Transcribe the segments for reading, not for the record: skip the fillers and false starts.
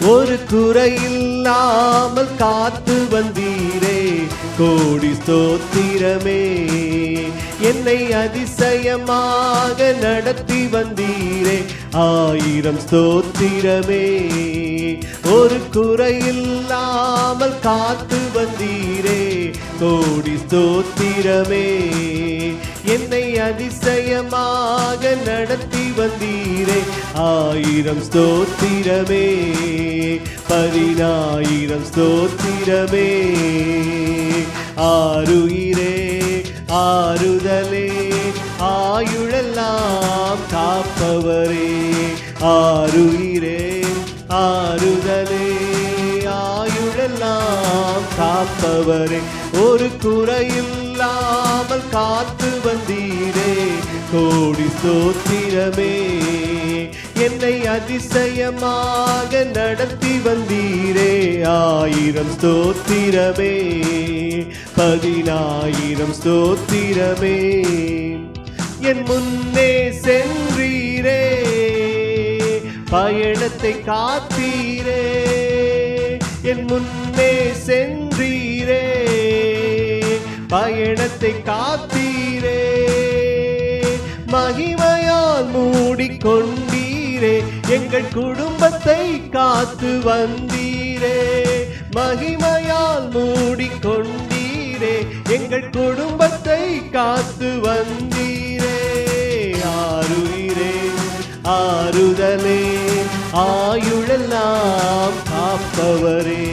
ஒரு குறையில்லாமல் காத்து வந்தீரே, கோடி ஸ்தோத்திரமே. என்னை அதிசயமாக நடத்தி வந்தீரே, 1000 ஸ்தோத்திரமே. ஒரு குறையில்லாமல் காத்து வந்தீரே, கோடி ஸ்தோத்திரமே. என்னை அதிசயமாக நடத்தி வந்தீரே, 1000 ஸ்தோத்திரமே. 10000 ஸ்தோத்திரமே. ஆருயிரே ஆறுதலே, ஆயுளெல்லாம் காப்பவரே. ஆருயிரே ஆறுதலே, ஆயுளெல்லாம் காப்பவரே. ஒரு குறையில்லாமல் காத்து வந்தீரே, கோடி ஸ்தோத்திரமே. என்னை அதிசயமாக நடத்தி வந்தீரே, 1000 ஸ்தோத்திரமே. 10000 ஸ்தோத்திரமே. என் முன்னே சென்றீரே, பயணத்தை காத்தீரே. என் முன்னே சென்றீரே, பயணத்தை காத்தீரே. மகிமையால் மூடிக்கொண்டீரே, எங்கள் குடும்பத்தை காத்து வந்தீரே. மகிமையால் மூடிக்கொண்டீரே, எங்கள் குடும்பத்தை காத்து வந்தீரே. ஆருயிரே ஆறுதலே, ஆயுளெல்லாம் காப்பவரே.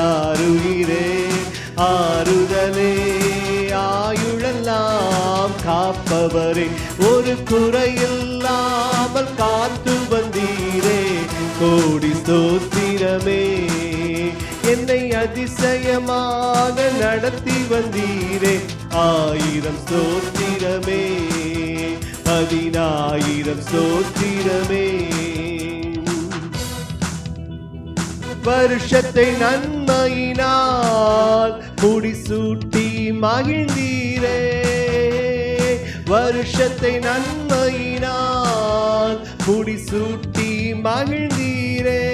ஆருயிரே ஆறுதலே, ஆயுளெல்லாம் காப்பவரே. ஒரு குறையில்லாமல் காத்து வந்தீரே, கோடி ஸ்தோத்திரமே. என்னை அதிசயமாக நடத்தி வந்தீரே, 1000 ஸ்தோத்திரமே. 10000 ஸ்தோத்திரமே. வருஷத்தை நன்மையினால் முடிசூட்டி மகிழ்ந்தீரே. வருஷத்தை நன்மையினால் முடிசூட்டி மகிழ்ந்தீரே.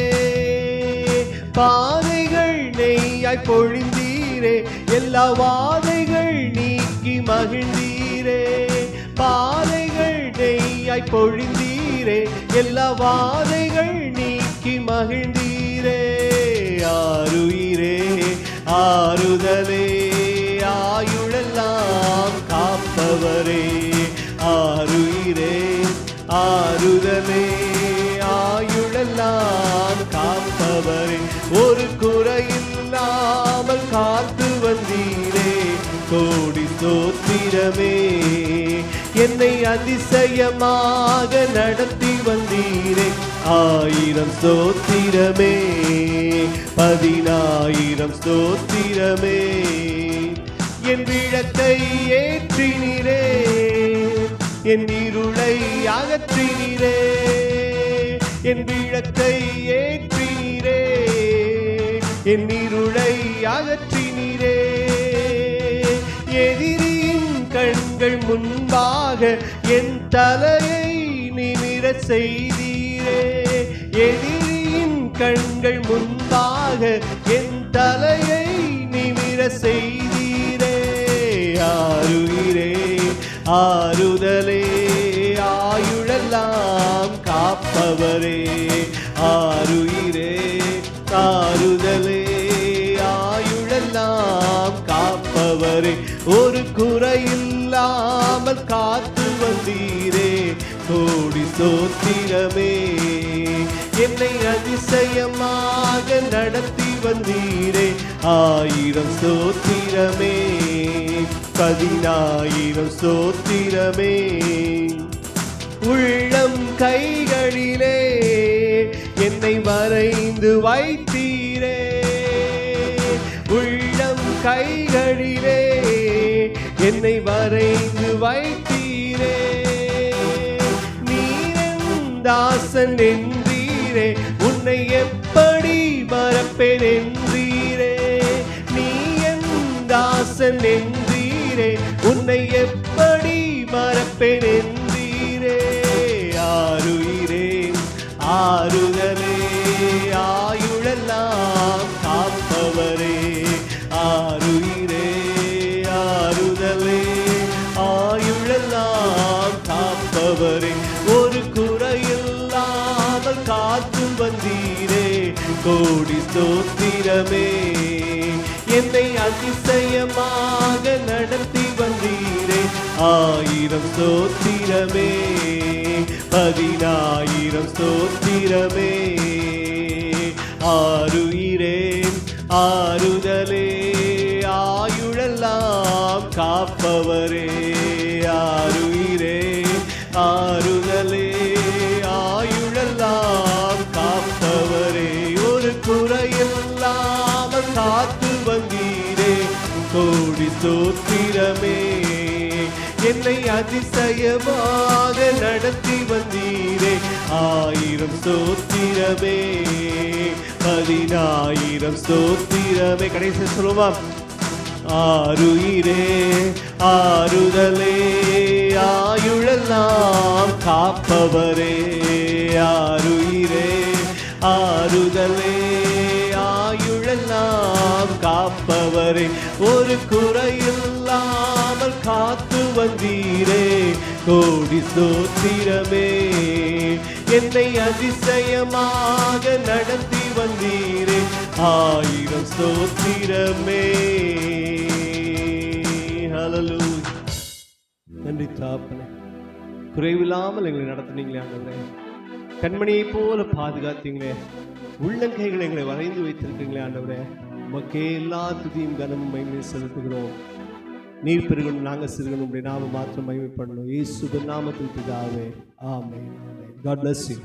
பாதைகள் நெய்யாய் பொழிந்தீரே, எல்லா வாதைகள் நீக்கி மகிழ்ந்தீரே. பாதைகள் நெய்யாய் பொழிந்தீரே, எல்லா வாதைகள் நீக்கி மகிழ்ந்தீரே. ஆருயிரே ஆறுதலே, ஆயுளெல்லாம் காப்பவரே. ஆருயிரே ஆறுதலே, ஆயுளெல்லாம் காப்பவரே. ஒரு குறையில்லாமல் காத்து வந்தீரே, கோடி ஸ்தோத்திரமே. என்னை அதிசயமாக நடத்தி வந்தீரே, 1000 ஸ்தோத்திரமே. 10000 ஸ்தோத்திரமே. என் விளக்கை ஏற்றினீரே, என் இருளை அகற்றினீரே. என் விளக்கை ஏற்றினீரே, என் இருளை அகற்றினீரே. எதிரியின் கண்கள் முன்பாக என் தலையை நிமிர செய்தீரே. எதிரியின் கண்கள் முன்பாக என் தலையை நிமிர செய்தீரே. ஆருயிரே ஆறுதலே, ஆயுளெல்லாம் காப்பவரே. ஆருயிரே ஆறுதலே, ஆயுளெல்லாம் காப்பவரே. ஒரு குறையில்லாமல் காத்து வந்தீரே, கோடி ஸ்தோத்திரமே. என்னை அதிசயமாக நடத்தி வந்தீரே, 1000 ஸ்தோத்திரமே. 10000 ஸ்தோத்திரமே. உள்ளம் கைகளிலே என்னை வரைந்து வைத்தீரே. உள்ளம் கைகளிலே என்னை வரைந்து வைத்தீரே. நீரன் தாசன் என்றீரே, உன்னை எப்படி மறப்பேன் என்றீரே. நீ என் தாசன் என்றீரே, உன்னை எப்படி மறப்பேன் என்றீரே. ஆருயிரே ஆறுதலே, ஆயுளெல்லாம் காப்பவரே, ஆருயிரே ஆறுதலே, ஆயுளெல்லாம் காப்பவரே, ஒரு குறையில்லாமல் காத்து வந்தீரே, கோடி ஸ்தோத்திரமே. என்னை அதிசயமாக நடத்தி வந்தீரே, 1000 ஸ்தோத்திரமே, 10,000 ஸ்தோத்திரமே. ஆருயிரே ஆறுதலே, ஆயுளெல்லாம் காப்பவரே, ஆருயிரே ஆறுதலே, ஆயுளெல்லாம் காப்பவரே, ஒரு குறையில்லாமல் காத்து வந்தீரே, கோடி ஸ்தோத்திரமே. என்னை அதிசயமாக நடத்தி வந்தீரே, 1000 ஸ்தோத்திரமே, 10,000 ஸ்தோத்திரமே. கடைசி சொல்லுமா, ஆருயிரே ஆறுதலே, ஆயுளெல்லாம் காப்பவரே, ஆருயிரே ஆறுதலே, ஆயுளெல்லாம் காப்பவரே, ஒரு குறையில்லாமல் காத்து வந்தீரே, கோடி ஸ்தோத்திரமே. என்னை அதிசயமாக நடத்தி வந்தீரே, 1000 ஸ்தோத்திரமே. ஹல்லேலூயா. நன்றி தகப்பனே, குறைவில்லாமல் எங்களை நடத்துனீங்களே ஆண்டவரே, கண்மணியை போல பாதுகாத்தீங்களே, உள்ளங்கைகளை எங்களை வரைந்து வைத்திருக்கீங்களே ஆண்டவரே, உமக்கே எல்லா துதியும் கனமும் மகிமையும் செலுத்துகிறோம். நீர் பெருகணும், நாங்கள் சிறுகணும், உடைய நாம மாத்திரம் மகிமைப்படணும். இயேசுவின் நாமத்தில் பிதாவே, ஆமென். God bless you.